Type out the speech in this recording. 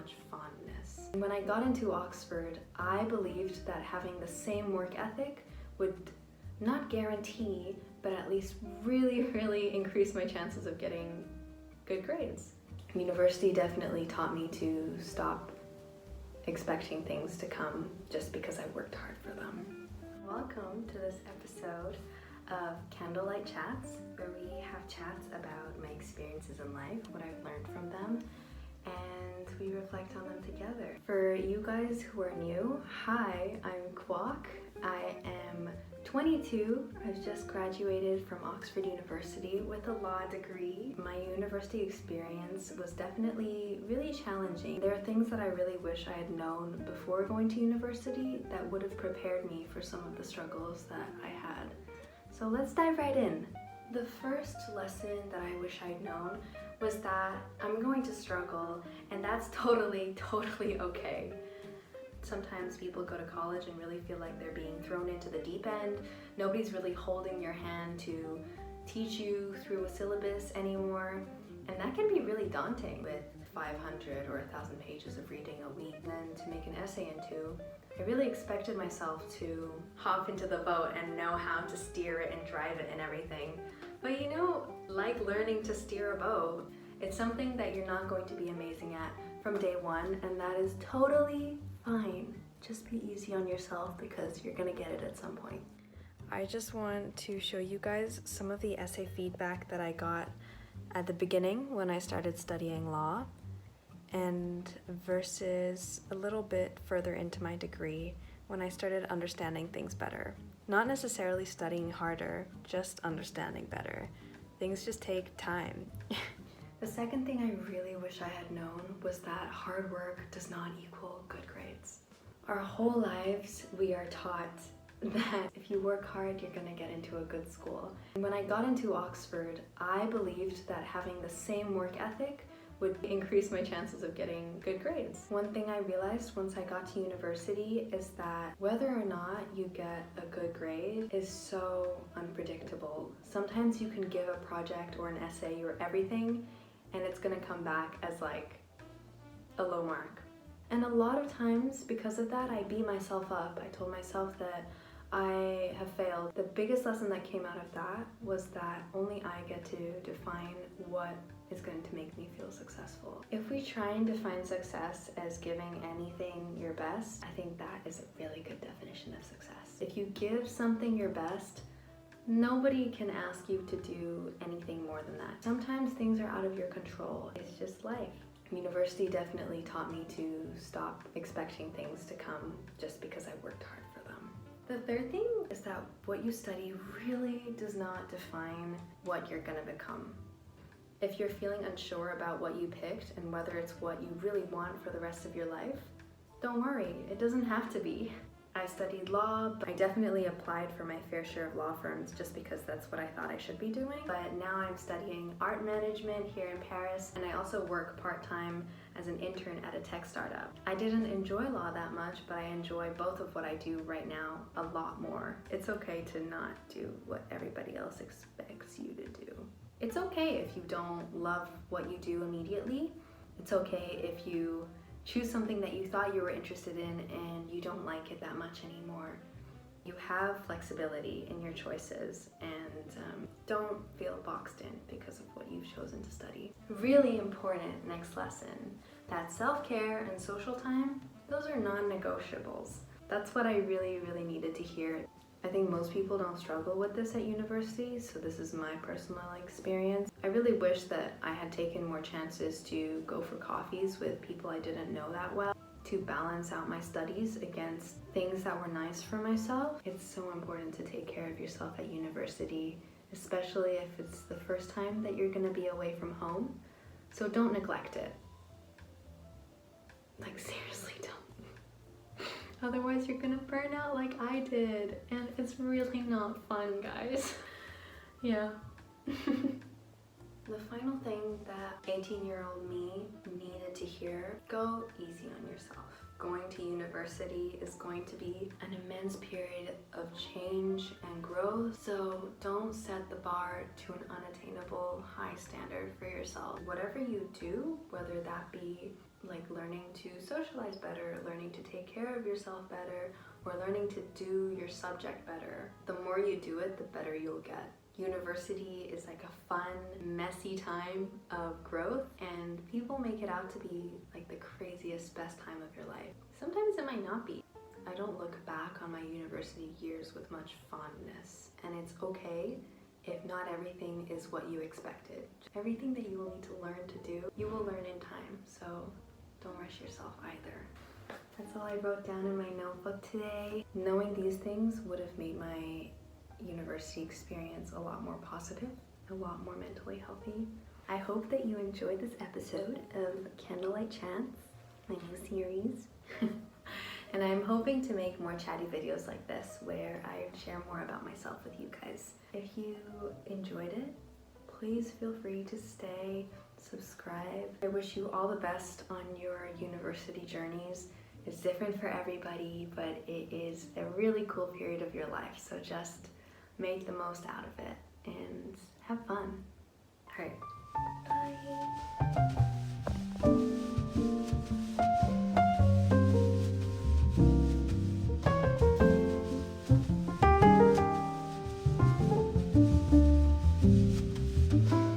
much fondness. When I got into Oxford, I believed that having the same work ethic would not guarantee, but at least really increase my chances of getting good grades. University definitely taught me to stop expecting things to come just because I worked hard for them. Welcome to this episode of Candlelight Chats, where we have chats about my experiences in life, what I've learned from them, and we reflect on them together. For you guys who are new, hi, I'm Kwok. I am 22. I've just graduated from Oxford University with a law degree. My university experience was definitely really challenging. There are things that I really wish I had known before going to university that would have prepared me for some of the struggles that I had. So let's dive right in. The first lesson that I wish I'd known was that I'm going to struggle, and that's totally okay. Sometimes people go to college and really feel like they're being thrown into the deep end. Nobody's really holding your hand to teach you through a syllabus anymore, and that can be really daunting with 500 or 1,000 pages of reading a week. Then to make an essay into, I really expected myself to hop into the boat and know how to steer it and drive it and everything. But you know, like learning to steer a boat, it's something that you're not going to be amazing at from day one, and that is totally fine. Just be easy on yourself because you're gonna get it at some point. I just want to show you guys some of the essay feedback that I got at the beginning when I started studying law, and versus a little bit further into my degree when I started understanding things better. Not necessarily studying harder, just understanding better. Things just take time. The second thing I really wish I had known was that hard work does not equal good grades. Our whole lives we are taught that if you work hard, you're gonna get into a good school. And when I got into Oxford, I believed that having the same work ethic would increase my chances of getting good grades. One thing I realized once I got to university is that whether or not you get a good grade is so unpredictable. Sometimes you can give a project or an essay or everything, and it's gonna come back as like a low mark. And a lot of times because of that, I beat myself up. I told myself that I have failed. The biggest lesson that came out of that was that only I get to define what is going to make me feel successful. If we try and define success as giving anything your best, I think that is a really good definition of success. If you give something your best, nobody can ask you to do anything more than that. Sometimes things are out of your control. It's just life. University definitely taught me to stop expecting things to come just because I worked hard for them. The third thing is that what you study really does not define what you're gonna become. If you're feeling unsure about what you picked and whether it's what you really want for the rest of your life, don't worry, it doesn't have to be. I studied law, but I definitely applied for my fair share of law firms just because that's what I thought I should be doing. But now I'm studying art management here in Paris, and I also work part-time as an intern at a tech startup. I didn't enjoy law that much, but I enjoy both of what I do right now a lot more. It's okay to not do what everybody else expects you to do. It's okay if you don't love what you do immediately. It's okay if you choose something that you thought you were interested in and you don't like it that much anymore. You have flexibility in your choices, and don't feel boxed in because of what you've chosen to study. Really important next lesson, that self-care and social time, those are non-negotiables. That's what I really needed to hear. I think most people don't struggle with this at university, so this is my personal experience. I really wish that I had taken more chances to go for coffees with people I didn't know that well, to balance out my studies against things that were nice for myself. It's so important to take care of yourself at university, especially if it's the first time that you're gonna be away from home. So don't neglect it. Like, seriously, don't. Otherwise you're gonna burn out like I did, and it's really not fun, guys. Yeah. The final thing that 18-year-old me needed to hear, go easy on yourself. Going to university is going to be an immense period of change and growth, so don't set the bar to an unattainable high standard for yourself. Whatever you do, whether that be like learning to socialize better, learning to take care of yourself better, or learning to do your subject better, the more you do it, the better you'll get. University is like a fun, messy time of growth, and people make it out to be like the craziest, best time of your life. Sometimes it might not be. I don't look back on my university years with much fondness, and it's okay if not everything is what you expected. Everything that you will need to learn to do, you will learn in time, so don't rush yourself either. That's all I wrote down in my notebook today. Knowing these things would have made my university experience a lot more positive, a lot more mentally healthy. I hope that you enjoyed this episode of Candlelight Chats, my new series. And I'm hoping to make more chatty videos like this where I share more about myself with you guys. If you enjoyed it, please feel free to stay, subscribe. I wish you all the best on your university journeys. It's different for everybody, but it is a really cool period of your life, so just make the most out of it and have fun. All right.